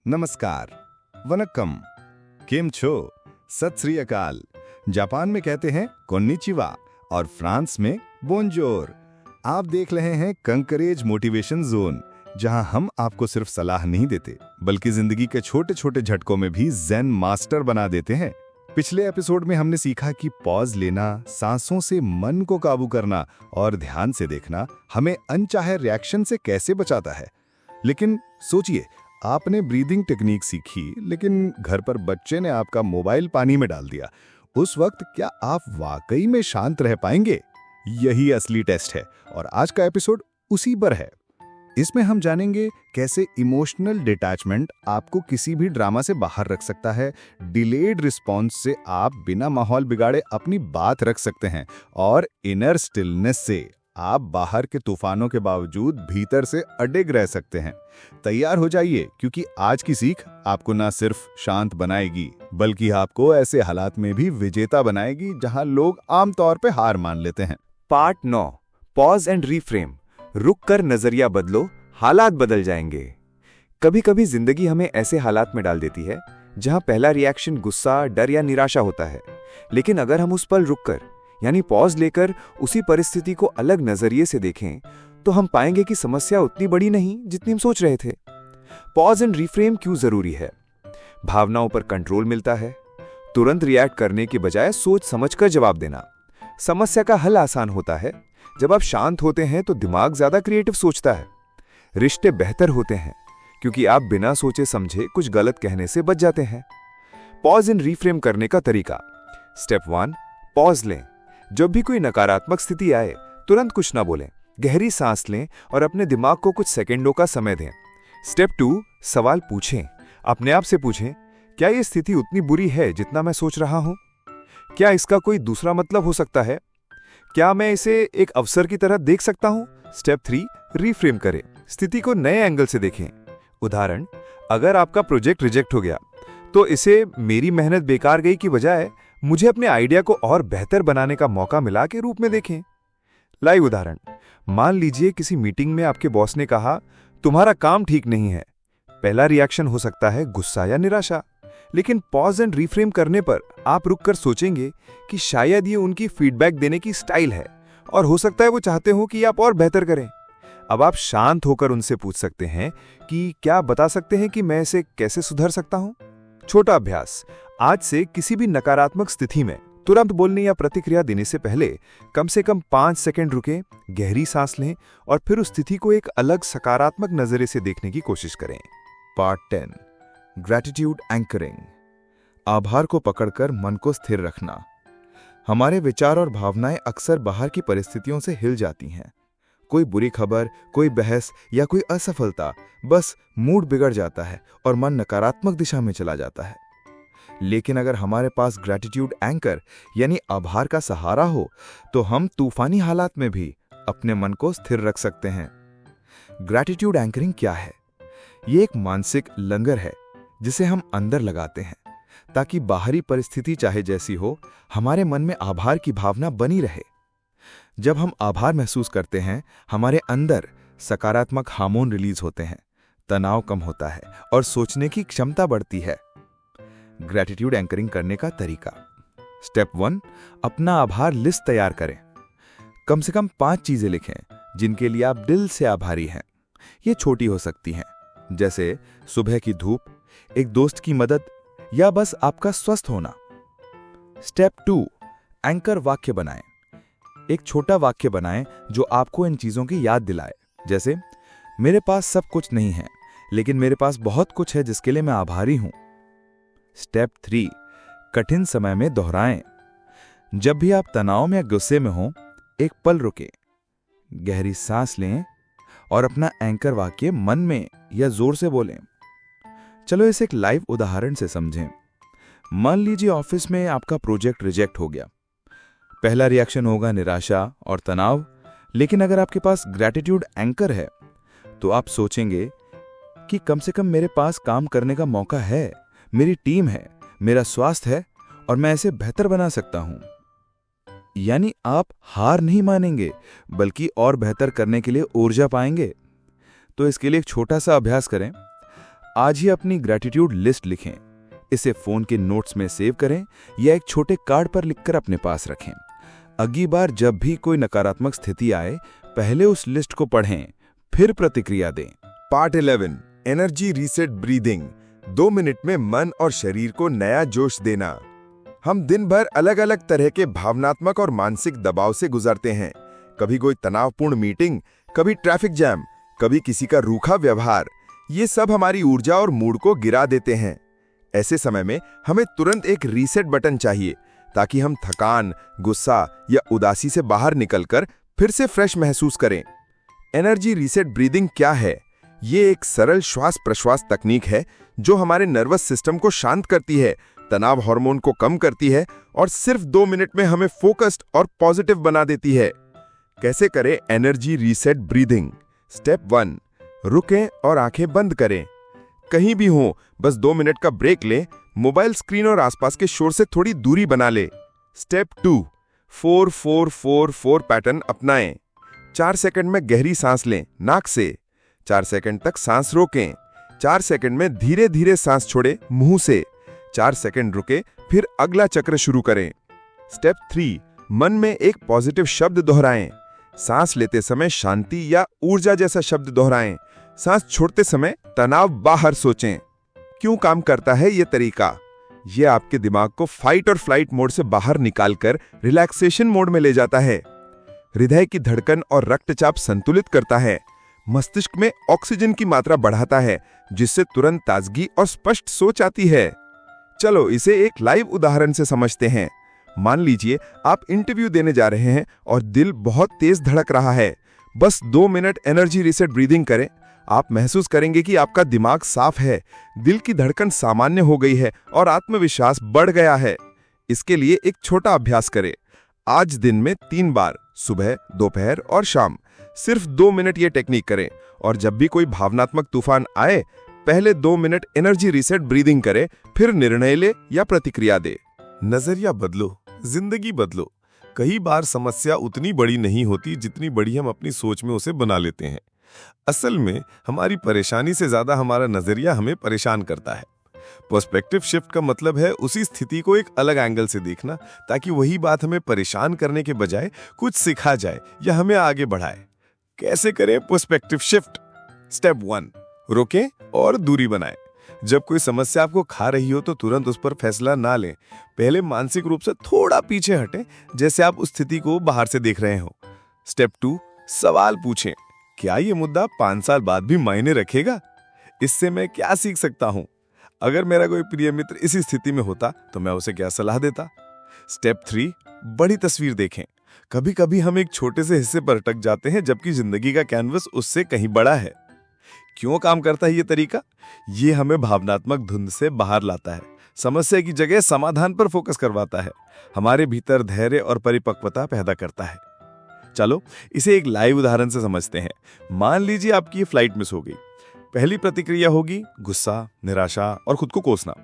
नमस्कार, वनक्कम, केम छो, सत श्री अकाल। जापान में कहते हैं कोन्निचिवा और फ्रांस में बोनजोर। आप देख रहे हैं कंकरेज मोटिवेशन जोन, जहां हम आपको सिर्फ सलाह नहीं देते बल्कि जिंदगी के छोटे छोटे झटकों में भी ज़ेन मास्टर बना देते हैं। पिछले एपिसोड में हमने सीखा कि पॉज लेना, सांसों से मन को काबू करना और ध्यान से देखना हमें अनचाहे रिएक्शन से कैसे बचाता है। लेकिन सोचिए, आपने ब्रीदिंग टेक्निक सीखी, लेकिन घर पर बच्चे ने आपका मोबाइल पानी में डाल दिया। उस वक्त क्या आप वाकई में शांत रह पाएंगे? यही असली टेस्ट है और आज का एपिसोड उसी पर है। इसमें हम जानेंगे कैसे इमोशनल डिटैचमेंट आपको किसी भी ड्रामा से बाहर रख सकता है, डिलेड रिस्पॉन्स से आप बिना माहौल बिगाड़े अपनी बात रख सकते हैं और इनर स्टिलनेस से आप बाहर के तूफानों के बावजूद भीतर से अडिग रह सकते हैं। तैयार हो जाइए, क्योंकि आज की सीख आपको ना सिर्फ शांत बनाएगी बल्कि आपको ऐसे हालात में भी विजेता बनाएगी जहां लोग आमतौर पे हार मान लेते हैं। Part 9, pause and reframe. रुक कर नजरिया बदलो, हालात बदल जाएंगे। कभी कभी जिंदगी हमें ऐसे हालात में डाल देती है जहां पहला रिएक्शन गुस्सा, डर या निराशा होता है। लेकिन अगर हम उस पल रुककर यानी पॉज लेकर उसी परिस्थिति को अलग नजरिए से देखें तो हम पाएंगे कि समस्या उतनी बड़ी नहीं जितनी हम सोच रहे थे। पॉज एंड रीफ्रेम क्यों जरूरी है? भावनाओं पर कंट्रोल मिलता है। तुरंत रिएक्ट करने के बजाय सोच समझकर जवाब देना। समस्या का हल आसान होता है। जब आप शांत होते हैं तो दिमाग ज्यादा क्रिएटिव सोचता है। रिश्ते बेहतर होते हैं क्योंकि आप बिना सोचे समझे कुछ गलत कहने से बच जाते हैं। पॉज एंड रीफ्रेम करने का तरीका। स्टेप 1, पॉज लें। जब भी कोई नकारात्मक स्थिति आए तुरंत कुछ ना बोलें, गहरी सांस लें और अपने दिमाग को कुछ सेकंडों का समय दें। स्टेप 2, सवाल पूछें। अपने आप से पूछें, क्या यह स्थिति उतनी बुरी है जितना मैं सोच रहा हूं? क्या इसका कोई दूसरा मतलब हो सकता है? क्या मैं इसे एक अवसर की तरह देख सकता हूं? स्टेप 3, रीफ्रेम करें। स्थिति को नए एंगल से देखें। उदाहरण, अगर आपका प्रोजेक्ट रिजेक्ट हो गया तो इसे मेरी मेहनत बेकार गई की बजाय मुझे अपने आइडिया को और बेहतर बनाने का मौका मिला के रूप में देखें। लाइव उदाहरण, मान लीजिए किसी मीटिंग में आपके बॉस ने कहा तुम्हारा काम ठीक नहीं है। पहला रिएक्शन हो सकता है गुस्सा या निराशा, लेकिन पॉज एंड रीफ्रेम करने पर आप रुककर सोचेंगे कि शायद ये उनकी फीडबैक देने की स्टाइल है और हो सकता है वो चाहते हो कि आप और बेहतर करें। अब आप शांत होकर उनसे पूछ सकते हैं कि क्या बता सकते हैं कि मैं इसे कैसे सुधार सकता हूं? छोटा अभ्यास, आज से किसी भी नकारात्मक स्थिति में तुरंत बोलने या प्रतिक्रिया देने से पहले कम से कम 5 सेकंड रुकें, गहरी सांस लें और फिर उस स्थिति को एक अलग सकारात्मक नजरिए से देखने की कोशिश करें। Part 10, gratitude anchoring. आभार को पकड़कर मन को स्थिर रखना। हमारे विचार और भावनाएं अक्सर बाहर की परिस्थितियों से हिल जाती हैं। कोई बुरी खबर, कोई बहस या कोई असफलता, बस मूड बिगड़ जाता है और मन नकारात्मक दिशा में चला जाता है। लेकिन अगर हमारे पास ग्रैटिट्यूड एंकर यानी आभार का सहारा हो तो हम तूफानी हालात में भी अपने मन को स्थिर रख सकते हैं। ग्रैटिट्यूड एंकरिंग क्या है? ये एक मानसिक लंगर है जिसे हम अंदर लगाते हैं ताकि बाहरी परिस्थिति चाहे जैसी हो, हमारे मन में आभार की भावना बनी रहे। जब हम आभार महसूस करते हैं, हमारे अंदर सकारात्मक हार्मोन रिलीज होते हैं, तनाव कम होता है और सोचने की क्षमता बढ़ती है। ग्रैटिट्यूड एंकरिंग करने का तरीका। स्टेप 1, अपना आभार लिस्ट तैयार करें। कम से कम 5 चीजें लिखें जिनके लिए आप दिल से आभारी हैं। ये छोटी हो सकती हैं, जैसे सुबह की धूप, एक दोस्त की मदद या बस आपका स्वस्थ होना। स्टेप 2, एंकर वाक्य बनाएं। एक छोटा वाक्य बनाएं जो आपको इन चीजों की याद दिलाए, जैसे मेरे पास सब कुछ नहीं है लेकिन मेरे पास बहुत कुछ है जिसके लिए मैं आभारी हूं। स्टेप 3, कठिन समय में दोहराएं। जब भी आप तनाव में या गुस्से में हो, एक पल रुकें, गहरी सांस लें और अपना एंकर वाक्य मन में या जोर से बोलें। चलो इसे एक लाइव उदाहरण से समझें। मान लीजिए ऑफिस में आपका प्रोजेक्ट रिजेक्ट हो गया। पहला रिएक्शन होगा निराशा और तनाव, लेकिन अगर आपके पास ग्रैटिट्यूड एंकर है तो आप सोचेंगे कि कम से कम मेरे पास काम करने का मौका है, मेरी टीम है, मेरा स्वास्थ्य है और मैं इसे बेहतर बना सकता हूं। यानी आप हार नहीं मानेंगे बल्कि और बेहतर करने के लिए ऊर्जा पाएंगे। तो इसके लिए एक छोटा सा अभ्यास करें। आज ही अपनी ग्रैटिट्यूड लिस्ट लिखें। इसे फोन के नोट्स में सेव करें या एक छोटे कार्ड पर लिखकर अपने पास रखें। अगली बार जब भी कोई नकारात्मक स्थिति आए, पहले उस लिस्ट को पढ़ें, फिर प्रतिक्रिया दें। Part 11 energy reset breathing. 2 minute में मन और शरीर को नया जोश देना। हम दिन भर अलग अलग तरह के भावनात्मक और मानसिक दबाव से गुजरते हैं। कभी कोई तनावपूर्ण मीटिंग, कभी ट्रैफिक जैम, कभी किसी का रूखा व्यवहार। ये सब हमारी ऊर्जा और मूड को गिरा देते हैं। ऐसे समय में हमें तुरंत एक रीसेट बटन चाहिए ताकि हम थकान, गुस्सा या उदासी से बाहर निकलकर फिर से फ्रेश महसूस करें। एनर्जी रीसेट ब्रीदिंग क्या है? ये एक सरल श्वास प्रश्वास तकनीक है जो हमारे नर्वस सिस्टम को शांत करती है, तनाव हार्मोन को कम करती है और सिर्फ 2 मिनट में हमें फोकस्ड और पॉजिटिव बना देती है। कैसे करें एनर्जी रीसेट ब्रीदिंग? स्टेप 1, रुकें और आंखें बंद करें। कहीं भी हो, बस 2 मिनट का ब्रेक लें। मोबाइल स्क्रीन और आसपास के शोर से थोड़ी दूरी बना ले। स्टेप 2, 4-4-4-4 पैटर्न अपनाएं। 4 सेकंड में गहरी सांस लें नाक से, 4 सेकंड तक सांस रोकें, 4 सेकंड में धीरे धीरे सांस छोड़ें मुंह से, 4 सेकंड रुके, फिर अगला चक्र शुरू करें। स्टेप 3, मन में एक पॉजिटिव शब्द दोहराएं। सांस लेते समय शांति या ऊर्जा जैसा शब्द दोहराएं। सांस छोड़ते समय तनाव बाहर सोचें। क्यों काम करता है ये तरीका? ये आपके दिमाग को फाइट और फ्लाइट मोड से बाहर निकालकर रिलैक्सेशन मोड में ले जाता है। हृदय की धड़कन और रक्तचाप संतुलित करता है। मस्तिष्क में ऑक्सीजन की मात्रा बढ़ाता है, जिससे तुरंत ताजगी और स्पष्ट सोच आती है। चलो इसे एक लाइव उदाहरण से समझते हैं। मान लीजिए आप इंटरव्यू देने जा रहे हैं और दिल बहुत तेज धड़क रहा है। बस 2 मिनट एनर्जी रीसेट ब्रीदिंग करें। आप महसूस करेंगे कि आपका दिमाग साफ है, दिल की धड़कन सामान्य हो गई है और आत्मविश्वास बढ़ गया है। इसके लिए एक छोटा अभ्यास करें। आज दिन में 3 बार, सुबह, दोपहर और शाम, सिर्फ 2 मिनट ये टेक्निक करें। और जब भी कोई भावनात्मक तूफान आए, पहले 2 मिनट एनर्जी रीसेट ब्रीदिंग करें, फिर निर्णय ले या प्रतिक्रिया दे। नजरिया बदलो, जिंदगी बदलो। कई बार समस्या उतनी बड़ी नहीं होती जितनी बड़ी हम अपनी सोच में उसे बना लेते हैं। असल में हमारी परेशानी से ज्यादा हमारा नजरिया हमें परेशान करता है। पर्सपेक्टिव शिफ्ट का मतलब है उसी स्थिति को एक अलग एंगल से देखना, ताकि वही बात हमें परेशान करने के बजाय कुछ सिखा जाए या हमें आगे बढ़ाए। कैसे करें पर्सपेक्टिव शिफ्ट? स्टेप 1, रुकें और दूरी बनाएं। जब कोई समस्या आपको खा रही हो तो तुरंत उस पर फैसला ना लें। पहले मानसिक रूप से थोड़ा पीछे हटें, जैसे आप उस स्थिति को बाहर से देख रहे हो। स्टेप 2, सवाल पूछें। क्या ये मुद्दा 5 साल बाद भी मायने रखेगा? इससे मैं क्या सीख सकता हूं? अगर मेरा कोई प्रिय मित्र इसी स्थिति में होता तो मैं उसे क्या सलाह देता? स्टेप 3, बड़ी तस्वीर देखें। कभी कभी हम एक छोटे से हिस्से पर अटक जाते हैं, जबकि जिंदगी का कैनवस उससे कहीं बड़ा है। क्यों काम करता है ये तरीका? ये हमें भावनात्मक धुंध से बाहर लाता है, समस्या की जगह समाधान पर फोकस करवाता है, हमारे भीतर धैर्य और परिपक्वता पैदा करता है। चलो इसे एक लाइव उदाहरण से समझते हैं। मान लीजिए आपकी फ्लाइट मिस हो गई। पहली प्रतिक्रिया होगी गुस्सा, निराशा और खुद को कोसना।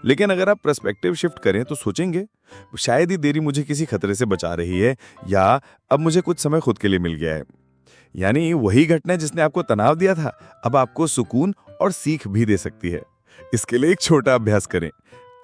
लेकिन अगर आप पर्सपेक्टिव शिफ्ट करें तो सोचेंगे, शायद ये देरी मुझे किसी खतरे से बचा रही है, या अब मुझे कुछ समय खुद के लिए मिल गया है। यानी वही घटना जिसने आपको तनाव दिया था, अब आपको सुकून और सीख भी दे सकती है। इसके लिए एक छोटा अभ्यास करें।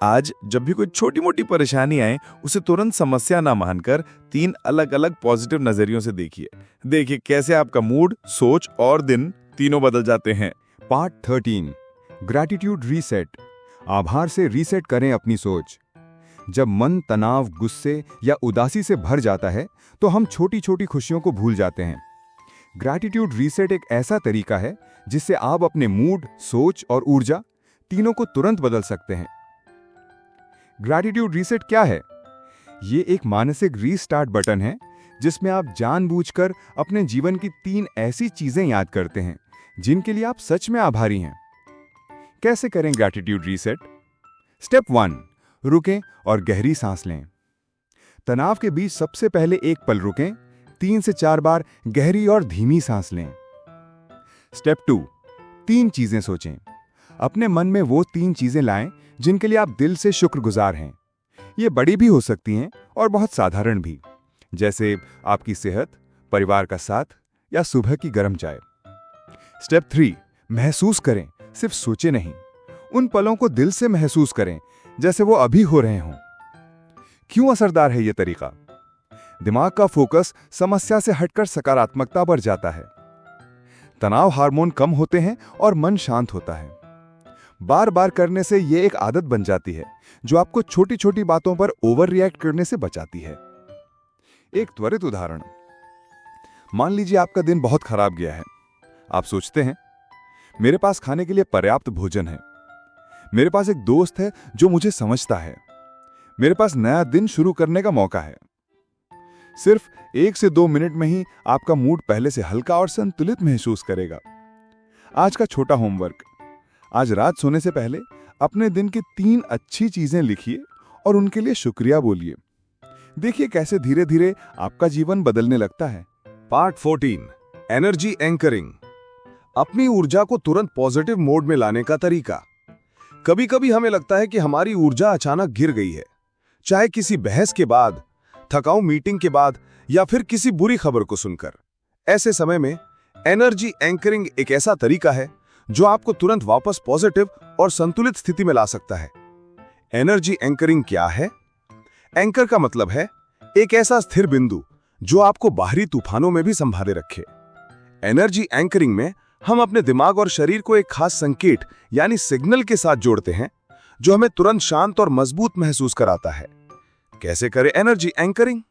आज जब भी कोई छोटी मोटी परेशानी आए, उसे तुरंत समस्या ना मानकर 3 अलग अलग पॉजिटिव नजरियों से देखिए कैसे आपका मूड, सोच और दिन तीनों बदल जाते हैं। Part 13 gratitude reset. आभार से रीसेट करें अपनी सोच। जब मन तनाव, गुस्से या उदासी से भर जाता है तो हम छोटी छोटी खुशियों को भूल जाते हैं। ग्रैटिट्यूड रीसेट एक ऐसा तरीका है जिससे आप अपने मूड, सोच और ऊर्जा तीनों को तुरंत बदल सकते हैं। ग्रैटिट्यूड रीसेट क्या है? ये एक मानसिक रीस्टार्ट बटन है जिसमें आप जानबूझकर अपने जीवन की 3 ऐसी चीजें याद करते हैं जिनके लिए आप सच में आभारी हैं। कैसे करें ग्रैटिट्यूड रीसेट? स्टेप 1, रुकें और गहरी सांस लें। तनाव के बीच सबसे पहले एक पल रुकें, 3 से 4 बार गहरी और धीमी सांस लें। स्टेप 2, 3 चीजें सोचें। अपने मन में वो 3 चीजें लाएं जिनके लिए आप दिल से शुक्रगुजार हैं। ये बड़ी भी हो सकती हैं और बहुत साधारण भी, जैसे आपकी सेहत, परिवार का साथ या सुबह की गर्म चाय। स्टेप 3, महसूस करें, सिर्फ सोचे नहीं। उन पलों को दिल से महसूस करें जैसे वो अभी हो रहे हों। क्यों असरदार है ये तरीका? दिमाग का फोकस समस्या से हटकर सकारात्मकता पर जाता है। तनाव हार्मोन कम होते हैं और मन शांत होता है। बार बार करने से ये एक आदत बन जाती है जो आपको छोटी छोटी बातों पर ओवर रिएक्ट करने से बचाती है। एक त्वरित उदाहरण, मान लीजिए आपका दिन बहुत खराब गया है। आप सोचते हैं, मेरे पास खाने के लिए पर्याप्त भोजन है, मेरे पास एक दोस्त है जो मुझे समझता है, मेरे पास नया दिन शुरू करने का मौका है। सिर्फ 1 से 2 मिनट में ही आपका मूड पहले से हल्का और संतुलित महसूस करेगा। आज का छोटा होमवर्क, आज रात सोने से पहले अपने दिन की 3 अच्छी चीजें लिखिए और उनके लिए शुक्रिया बोलिए। देखिए कैसे धीरे धीरे आपका जीवन बदलने लगता है। Part 14, energy anchoring. अपनी ऊर्जा को तुरंत पॉजिटिव मोड में लाने का तरीका। कभी कभी हमें लगता है कि हमारी ऊर्जा अचानक गिर गई है, चाहे किसी बहस के बाद, थकाऊ मीटिंग के बाद या फिर किसी बुरी खबर को सुनकर। ऐसे समय में एनर्जी एंकरिंग एक ऐसा तरीका है जो आपको तुरंत वापस पॉजिटिव और संतुलित स्थिति में ला सकता है। एनर्जी एंकरिंग क्या है? एंकर का मतलब है एक ऐसा स्थिर बिंदु जो आपको बाहरी तूफानों में भी संभाले रखे। एनर्जी एंकरिंग में हम अपने दिमाग और शरीर को एक खास संकेत यानी सिग्नल के साथ जोड़ते हैं जो हमें तुरंत शांत और मजबूत महसूस कराता है। कैसे करें एनर्जी एंकरिंग?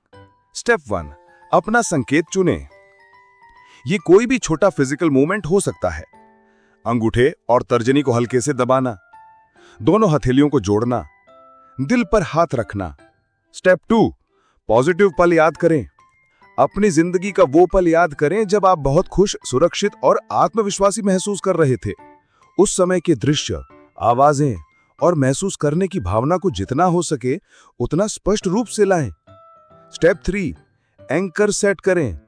स्टेप 1, अपना संकेत चुनें। यह कोई भी छोटा फिजिकल मूवमेंट हो सकता है। अंगूठे और तर्जनी को हल्के से दबाना, दोनों हथेलियों को जोड़ना, दिल पर हाथ रखना। स्टेप 2, पॉजिटिव पल याद करें। अपनी जिंदगी का वो पल याद करें जब आप बहुत खुश, सुरक्षित और आत्मविश्वासी महसूस कर रहे थे। उस समय के दृश्य, आवाजें और महसूस करने की भावना को जितना हो सके उतना स्पष्ट रूप से लाएं। स्टेप 3, एंकर सेट करें।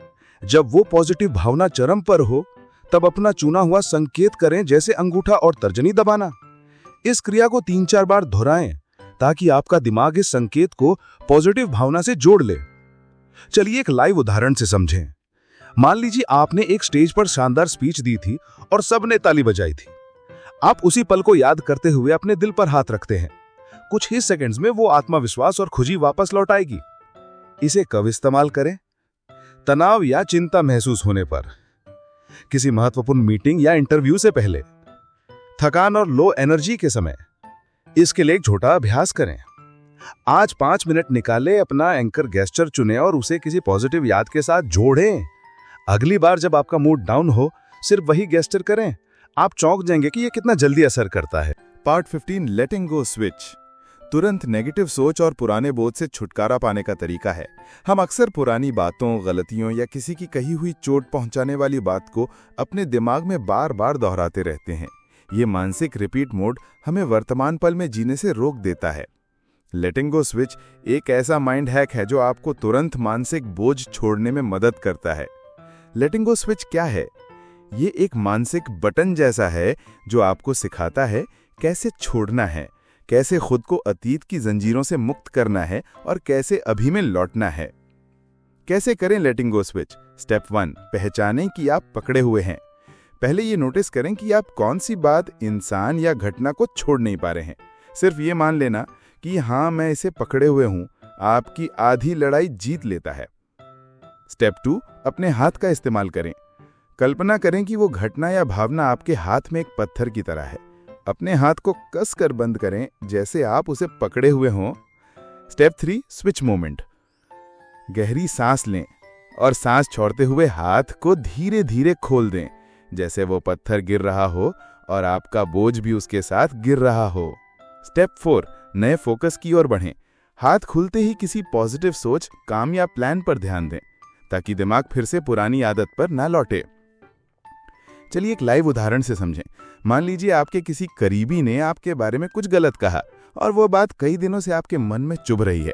जब वो पॉजिटिव भावना चरम पर हो तब अपना चुना हुआ संकेत करें, जैसे अंगूठा और तर्जनी दबाना। इस क्रिया को 3-4 बार दोहराएं ताकि आपका दिमाग इस संकेत को पॉजिटिव भावना से जोड़ ले। चलिए एक लाइव उदाहरण से समझें। मान लीजिए आपने एक स्टेज पर शानदार स्पीच दी थी और सबने ताली बजाई थी। आप उसी पल को याद करते हुए अपने दिल पर हाथ रखते हैं। कुछ ही सेकंड्स में वो आत्मविश्वास और खुशी वापस लौट आएगी। इसे कब इस्तेमाल करें? तनाव या चिंता महसूस होने पर, किसी महत्वपूर्ण मीटिंग या इंटरव्यू से पहले, थकान और लो एनर्जी के समय। इसके लिए एक छोटा अभ्यास करें। आज 5 मिनट निकालें, अपना एंकर गेस्चर चुनें और उसे किसी पॉजिटिव याद के साथ जोड़ें। अगली बार जब आपका मूड डाउन हो, सिर्फ वही गेस्चर करें। आप चौंक जाएंगे कि यह कितना जल्दी असर करता है। पार्ट 15, लेटिंग गो स्विच। तुरंत नेगेटिव सोच और पुराने बोझ से छुटकारा पाने का तरीका है। हम अक्सर पुरानी बातों, गलतियों या किसी की कही हुई चोट पहुंचाने वाली बात को अपने दिमाग में बार बार दोहराते रहते हैं। ये मानसिक रिपीट मोड हमें वर्तमान पल में जीने से रोक देता है। लेटिंग गो स्विच एक ऐसा माइंड हैक है जो आपको तुरंत मानसिक बोझ छोड़ने में मदद करता है। लेटिंग गो स्विच क्या है? ये एक मानसिक बटन जैसा है जो आपको सिखाता है कैसे छोड़ना है, कैसे खुद को अतीत की जंजीरों से मुक्त करना है और कैसे अभी में लौटना है। कैसे करें लेटिंग गो स्विच? स्टेप 1, पहचानें कि आप पकड़े हुए हैं। पहले ये नोटिस करें कि आप कौन सी बात, इंसान या घटना को छोड़ नहीं पा रहे हैं। सिर्फ ये मान लेना कि हाँ, मैं इसे पकड़े हुए हूं, आपकी आधी लड़ाई जीत लेता है। स्टेप 2, अपने हाथ का इस्तेमाल करें। कल्पना करें कि वो घटना या भावना आपके हाथ में एक पत्थर की तरह है। अपने हाथ को कसकर बंद करें जैसे आप उसे पकड़े हुए हों। Step 3, switch moment. गहरी सांस लें और सांस छोड़ते हुए हाथ को धीरे धीरे खोल दें, जैसे वो पत्थर गिर रहा हो और आपका बोझ भी उसके साथ गिर रहा हो। स्टेप 4, नए फोकस की ओर बढ़ें। हाथ खुलते ही किसी पॉजिटिव सोच, काम या प्लान पर ध्यान दें ताकि दिमाग फिर से पुरानी आदत पर ना लौटे। चलिए एक लाइव उदाहरण से समझें। मान लीजिए आपके किसी करीबी ने आपके बारे में कुछ गलत कहा और वो बात कई दिनों से आपके मन में चुभ रही है।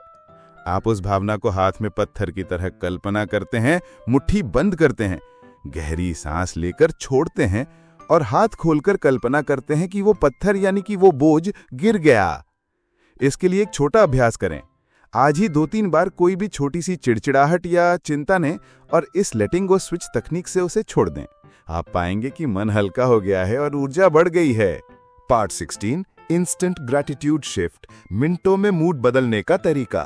आप उस भावना को हाथ में पत्थर की तरह कल्पना करते हैं, मुट्ठी बंद करते हैं, गहरी सांस लेकर छोड़ते हैं और हाथ खोलकर कल्पना करते हैं कि वो पत्थर यानी कि वो बोझ गिर गया। इसके लिए एक छोटा अभ्यास करें। आज ही 2-3 बार कोई भी छोटी सी चिड़चिड़ाहट या चिंता ने और इस लेटिंग गो स्विच तकनीक से उसे छोड़ दें। आप पाएंगे कि मन हल्का हो गया है और ऊर्जा बढ़ गई है। पार्ट 16 इंस्टेंट ग्रैटिट्यूड शिफ्ट, मिनटों में मूड बदलने का तरीका।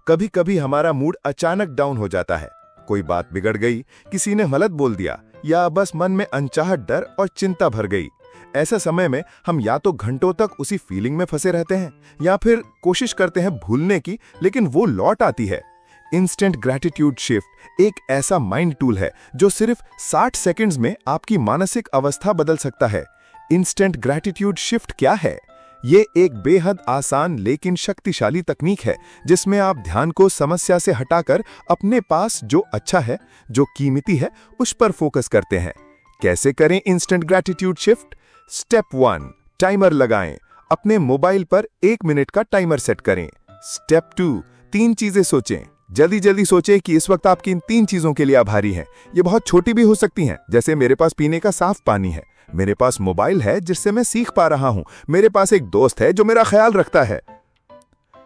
कभी कभी हमारा मूड अचानक डाउन हो जाता है। कोई बात बिगड़ गई, किसी ने गलत बोल दिया, या बस मन में अनचाहा डर और चिंता भर गई। ऐसे समय में हम या तो घंटों तक उसी फीलिंग में फंसे रहते हैं या फिर कोशिश करते हैं भूलने की, लेकिन वो लौट आती है। इंस्टेंट ग्रैटिट्यूड शिफ्ट एक ऐसा माइंड टूल है जो सिर्फ 60 सेकंड्स में आपकी मानसिक अवस्था बदल सकता है। इंस्टेंट ग्रैटिट्यूड शिफ्ट क्या है? ये एक बेहद आसान लेकिन शक्तिशाली तकनीक है जिसमें आप ध्यान को समस्या से हटाकर अपने पास जो अच्छा है, जो कीमती है, उस पर फोकस करते हैं। कैसे करें instant gratitude shift? Step 1, timer लगाएं। अपने मोबाइल पर 1 मिनट का टाइमर सेट करें। स्टेप 2, 3 चीजें सोचें। जल्दी जल्दी सोचें कि इस वक्त आप किन 3 चीजों के लिए आभारी हैं। ये बहुत छोटी भी हो सकती हैं, जैसे मेरे पास पीने का साफ पानी है, मेरे पास मोबाइल है जिससे मैं सीख पा रहा हूं, मेरे पास एक दोस्त है जो मेरा ख्याल रखता है।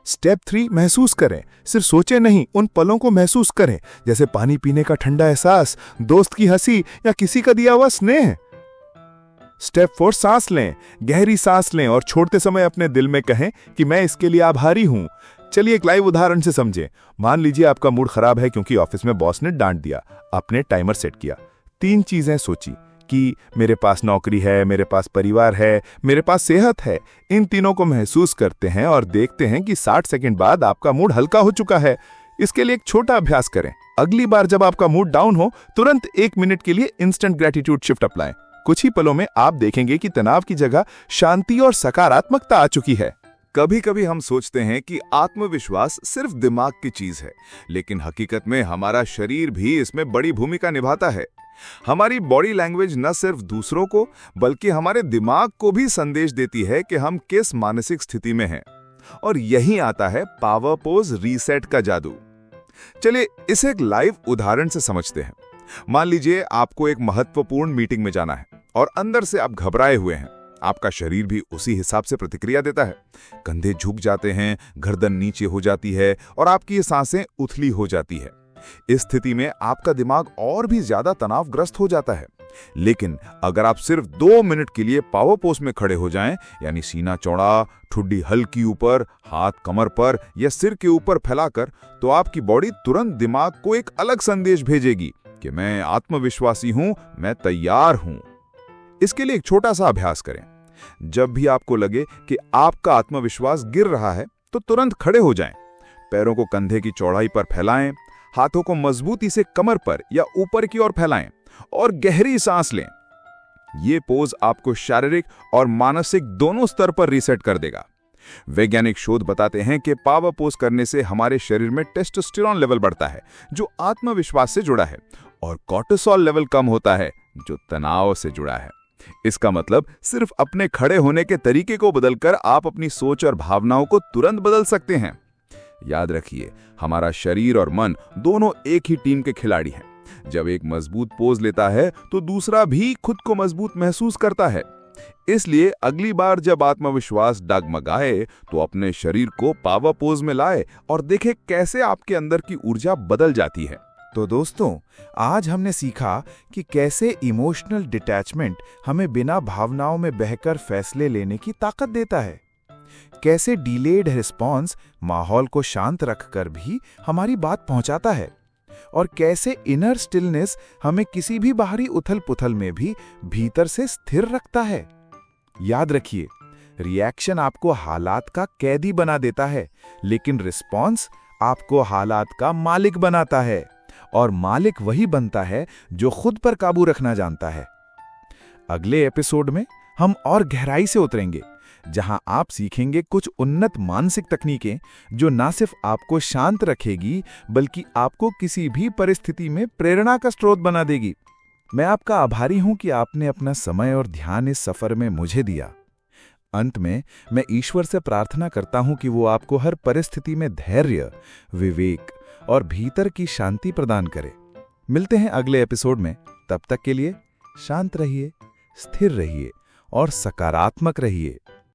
स्टेप 3, महसूस करें। सिर्फ सोचें नहीं, उन पलों को महसूस करें, जैसे पानी पीने का ठंडा एहसास, दोस्त की हंसी या किसी का दिया हुआ स्नेह। स्टेप 4, सांस लें। गहरी सांस लें और छोड़ते समय अपने दिल में कहें कि मैं इसके लिए आभारी हूं। चलिए एक लाइव उदाहरण से समझें। मान लीजिए आपका मूड खराब है क्योंकि ऑफिस में बॉस ने डांट दिया। आपने टाइमर सेट किया, 3 चीजें सोची कि मेरे पास नौकरी है, मेरे पास परिवार है, मेरे पास सेहत है। इन तीनों को महसूस करते हैं और देखते हैं कि 60 सेकंड बाद आपका मूड हल्का हो चुका है। इसके लिए एक छोटा अभ्यास करें। अगली बार जब आपका मूड डाउन हो, तुरंत 1 मिनट के लिए इंस्टेंट ग्रैटिट्यूड शिफ्ट अप्लाई। कुछ ही पलों में आप देखेंगे कि तनाव की जगह शांति और सकारात्मकता आ चुकी है। कभी कभी हम सोचते हैं कि आत्मविश्वास सिर्फ दिमाग की चीज है, लेकिन हकीकत में हमारा शरीर भी इसमें बड़ी भूमिका निभाता है। हमारी बॉडी लैंग्वेज न सिर्फ दूसरों को बल्कि हमारे दिमाग को भी संदेश देती है कि हम किस मानसिक स्थिति में हैं। और यहीं आता है पावर पोज रीसेट का जादू। चलिए इसे एक लाइव उदाहरण से समझते हैं। मान लीजिए आपको एक महत्वपूर्ण मीटिंग में जाना है और अंदर से आप घबराए हुए हैं। आपका शरीर भी उसी हिसाब से प्रतिक्रिया देता है। कंधे झुक जाते हैं, गर्दन नीचे हो जाती है और आपकी ये सांसें उथली हो जाती है। इस स्थिति में आपका दिमाग और भी ज्यादा तनावग्रस्त हो जाता है। लेकिन अगर आप सिर्फ 2 मिनट के लिए पावर पोज में खड़े हो जाएं, यानी सीना चौड़ा, ठुड्डी हल्की ऊपर, हाथ कमर पर या सिर के ऊपर फैलाकर, तो आपकी बॉडी तुरंत दिमाग को एक अलग संदेश भेजेगी कि मैं आत्मविश्वासी हूं, मैं तैयार हूं। इसके लिए एक छोटा सा अभ्यास करें। जब भी आपको लगे कि आपका आत्मविश्वास गिर रहा है, तो तुरंत खड़े हो जाएं। पैरों को कंधे की चौड़ाई पर फैलाएं, हाथों को मजबूती से कमर पर या ऊपर की ओर फैलाएं और गहरी सांस लें। यह पोज आपको शारीरिक और मानसिक दोनों स्तर पर रीसेट कर देगा। वैज्ञानिक शोध बताते हैं कि पावर पोज करने से हमारे शरीर में टेस्टोस्टेरोन लेवल बढ़ता है, जो आत्मविश्वास से जुड़ा है, और कोर्टिसोल लेवल कम होता है, जो तनाव से जुड़ा है। इसका मतलब सिर्फ अपने खड़े होने के तरीके को बदलकर आप अपनी सोच और भावनाओं को तुरंत बदल सकते हैं। याद रखिए, हमारा शरीर और मन दोनों एक ही टीम के खिलाड़ी हैं। जब एक मजबूत पोज लेता है तो दूसरा भी खुद को मजबूत महसूस करता है। इसलिए अगली बार जब आत्मविश्वास डगमगाए तो अपने शरीर को पावर पोज में लाए और देखें कैसे आपके अंदर की ऊर्जा बदल जाती है। तो दोस्तों, आज हमने सीखा कि कैसे इमोशनल डिटैचमेंट हमें बिना भावनाओं में बहकर फैसले लेने की ताकत देता है। कैसे डिलेड रिस्पॉन्स माहौल को शांत रखकर भी हमारी बात पहुंचाता है, और कैसे इनर स्टिलनेस हमें किसी भी बाहरी उथल-पुथल में भी भीतर से स्थिर रखता है। याद रखिए, रिएक्शन आपको हालात का कैदी बना देता है, लेकिन रिस्पॉन्स आपको हालात का मालिक बनाता है, और मालिक वही बनता है जो खुद पर काबू रखना जानता है। अगले एपिसोड में हम और गहराई से उतरेंगे, जहां आप सीखेंगे कुछ उन्नत मानसिक तकनीकें जो न सिर्फ आपको शांत रखेगी बल्कि आपको किसी भी परिस्थिति में प्रेरणा का स्रोत बना देगी। मैं आपका आभारी हूं कि आपने अपना समय और ध्यान इस सफर में मुझे दिया। अंत में मैं ईश्वर से प्रार्थना करता हूं कि वो आपको हर परिस्थिति में धैर्य, विवेक और भीतर की शांति प्रदान करे। मिलते हैं अगले एपिसोड में। तब तक के लिए शांत रहिए, स्थिर रहिए और सकारात्मक रहिए।